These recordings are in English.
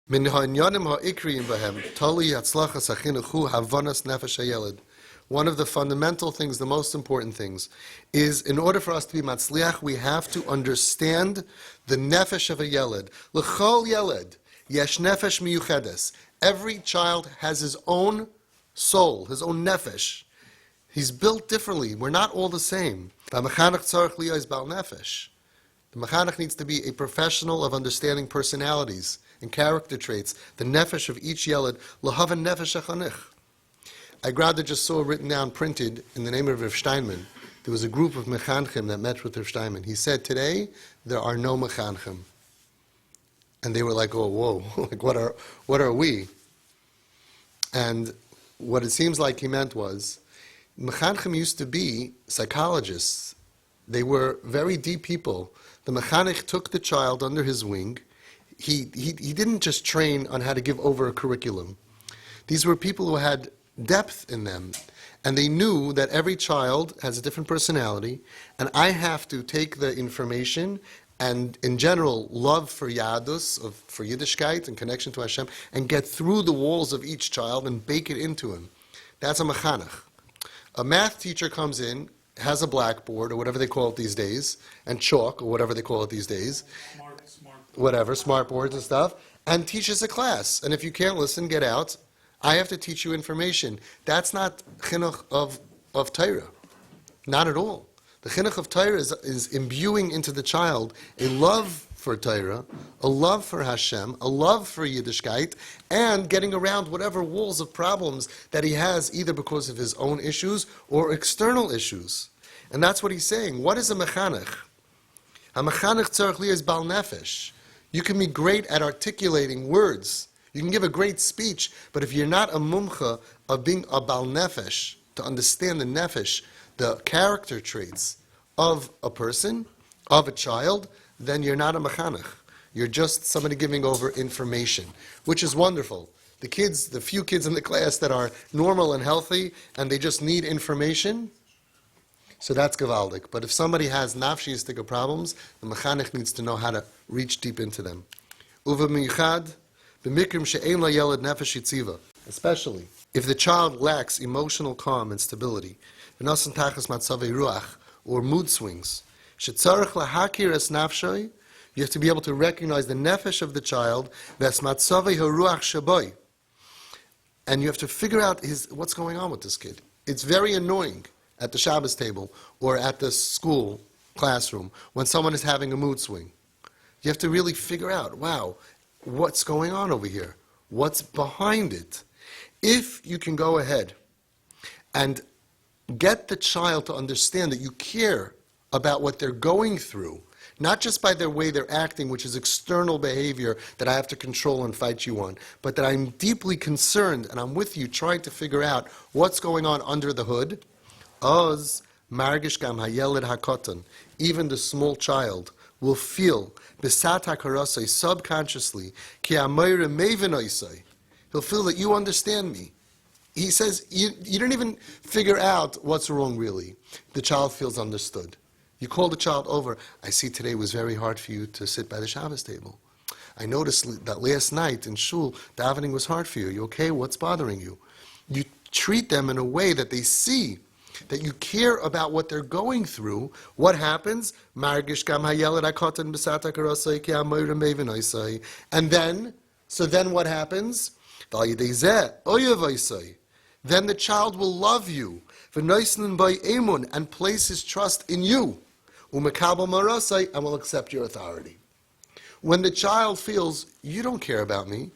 Min ha'inyanim ha'ikriyin b'hem tali yatzlachas hachinuchu havanas nefesh hayeled. One of the fundamental things, the most important things, is in order for us to be matzliach, we have to understand the nefesh of a yeled. L'chol yeled yesh nefesh miyuchedes. Every child has his own soul, his own nefesh. He's built differently. We're not all the same. The mechanech tzarich liyos bal nefesh. The mechanech needs to be a professional of understanding personalities and character traits, the nefesh of each yeled, l'haven nefesh hachanich. I rather just saw written down, printed, in the name of Rav Steinman. There was a group of mechanchim that met with Rav Steinman. He said, today, there are no mechanchim. And they were like, oh, whoa, like what are we? And what it seems like he meant was, mechanchim used to be psychologists. They were very deep people. The mechanich took the child under his wing. He didn't just train on how to give over a curriculum. These were people who had depth in them, and they knew that every child has a different personality, and I have to take the information and, in general, love for Yadus, for Yiddishkeit and connection to Hashem, and get through the walls of each child and bake it into him. That's a mechanech. A math teacher comes in, has a blackboard, or whatever they call it these days, and chalk, or whatever they call it these days, smart boards and stuff, and teaches a class. And if you can't listen, get out. I have to teach you information. That's not chinuch of Torah. Not at all. The chinuch of Torah is imbuing into the child a love for Torah, a love for Hashem, a love for Yiddishkeit, and getting around whatever walls of problems that he has, either because of his own issues or external issues. And that's what he's saying. What is a mechanech? A mechanech tzarich liyos bal nefesh. You can be great at articulating words. You can give a great speech, but if you're not a mumcha of being a bal nefesh, to understand the nefesh, the character traits of a person, of a child, then you're not a mechanech. You're just somebody giving over information, which is wonderful. The few kids in the class that are normal and healthy, and they just need information, so that's gewaldig. But if somebody has nafshiyistic problems, the mechanech needs to know how to reach deep into them. Uva michad, b'mikrim she'ein la yeled nefesh yitziva. Especially if the child lacks emotional calm and stability, v'nosan tachas matzavei ruach, or mood swings, she'tzarech lahakir es nafshay, you have to be able to recognize the nefesh of the child, v'es matzavei haruach shaboy. And you have to figure out what's going on with this kid. It's very annoying at the Shabbos table or at the school classroom when someone is having a mood swing. You have to really figure out, wow, what's going on over here? What's behind it? If you can go ahead and get the child to understand that you care about what they're going through, not just by their way they're acting, which is external behavior that I have to control and fight you on, but that I'm deeply concerned and I'm with you trying to figure out what's going on under the hood. Oz margish gam hayeled hakotan, even the small child will feel besat hakarasai subconsciously ki amayre mevenoisai. He'll feel that you understand me. He says you don't even figure out what's wrong really. The child feels understood. You call the child over. I see today was very hard for you to sit by the Shabbos table. I noticed that last night in shul davening was hard for you. You okay? What's bothering you? You treat them in a way that they see that you care about what they're going through. What happens? And then what happens? Then the child will love you and place his trust in you and will accept your authority. When the child feels, you don't care about me,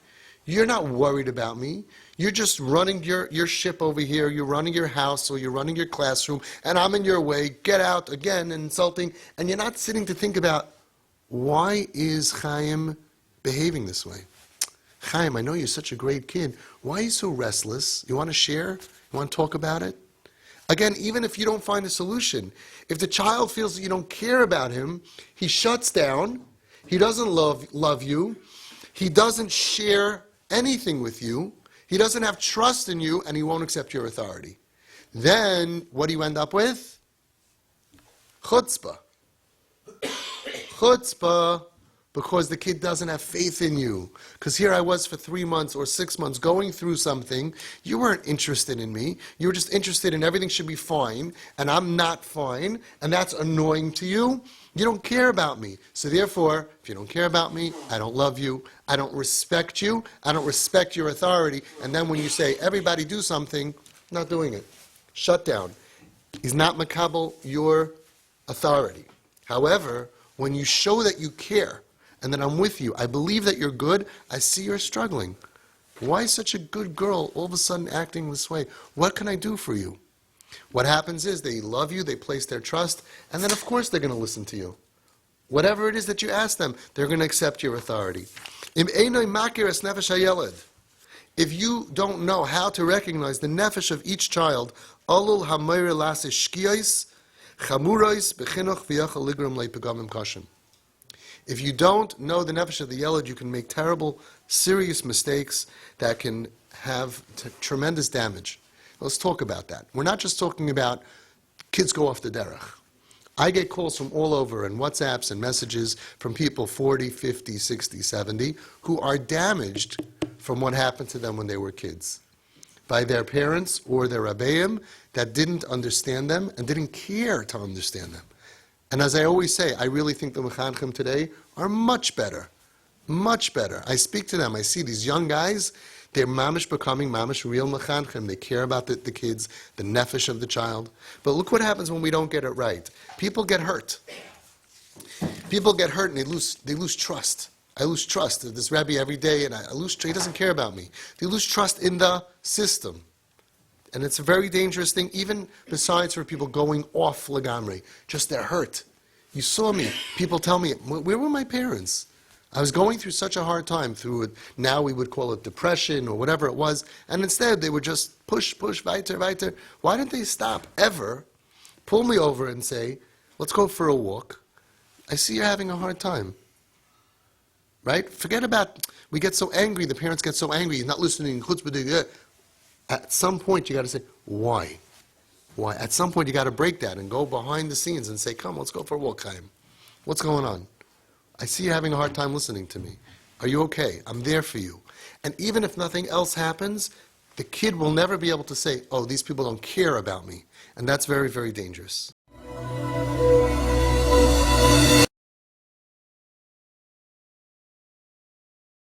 you're not worried about me, you're just running your ship over here, you're running your house or you're running your classroom, and I'm in your way, get out again, and insulting, and you're not sitting to think about, why is Chaim behaving this way? Chaim, I know you're such a great kid. Why are you so restless? You want to share? You want to talk about it? Again, even if you don't find a solution, if the child feels that you don't care about him, he shuts down, he doesn't love you, he doesn't share anything with you, he doesn't have trust in you, and he won't accept your authority. Then, what do you end up with? Chutzpah. Chutzpah. because the kid doesn't have faith in you. Because here I was for 3 months or 6 months going through something. You weren't interested in me. You were just interested in everything should be fine, and I'm not fine, and that's annoying to you. You don't care about me. So therefore, if you don't care about me, I don't love you, I don't respect you, I don't respect your authority. And then when you say, everybody do something, not doing it. Shut down. He's not makabel your authority. However, when you show that you care, and that I'm with you, I believe that you're good, I see you're struggling. Why is such a good girl all of a sudden acting this way? What can I do for you? What happens is they love you, they place their trust, and then of course they're going to listen to you. Whatever it is that you ask them, they're going to accept your authority. If you don't know how to recognize the nefesh of each child, alul hamayr lasish shkiyos, chamuros bechinuch v'yachal ligrum leipagam kashim. If you don't know the nefesh of the yelad, you can make terrible, serious mistakes that can have tremendous damage. Let's talk about that. We're not just talking about kids go off the derech. I get calls from all over and WhatsApps and messages from people 40, 50, 60, 70 who are damaged from what happened to them when they were kids by their parents or their rabbeim that didn't understand them and didn't care to understand them. And as I always say, I really think the mechanchim today are much better. Much better. I speak to them. I see these young guys. They're mamish becoming mamish real mechanchim. They care about the kids, the nefesh of the child. But look what happens when we don't get it right. People get hurt. People get hurt and they lose trust. I lose trust of this Rebbe every day, and I lose. He doesn't care about me. They lose trust in the system. And it's a very dangerous thing, even besides for people going off lagamri. Just they're hurt. You saw me. People tell me, where were my parents? I was going through such a hard time through it. Now we would call it depression or whatever it was. And instead they would just push, weiter, weiter. Why didn't they stop ever, pull me over and say, let's go for a walk. I see you're having a hard time. Right? Forget about, we get so angry, the parents get so angry, he's not listening, at some point you got to say, why? Why? At some point you got to break that and go behind the scenes and say, come, let's go for a walk, Chaim. What's going on? I see you having a hard time listening to me. Are you okay? I'm there for you. And even if nothing else happens, the kid will never be able to say, oh, these people don't care about me. And that's very, very dangerous.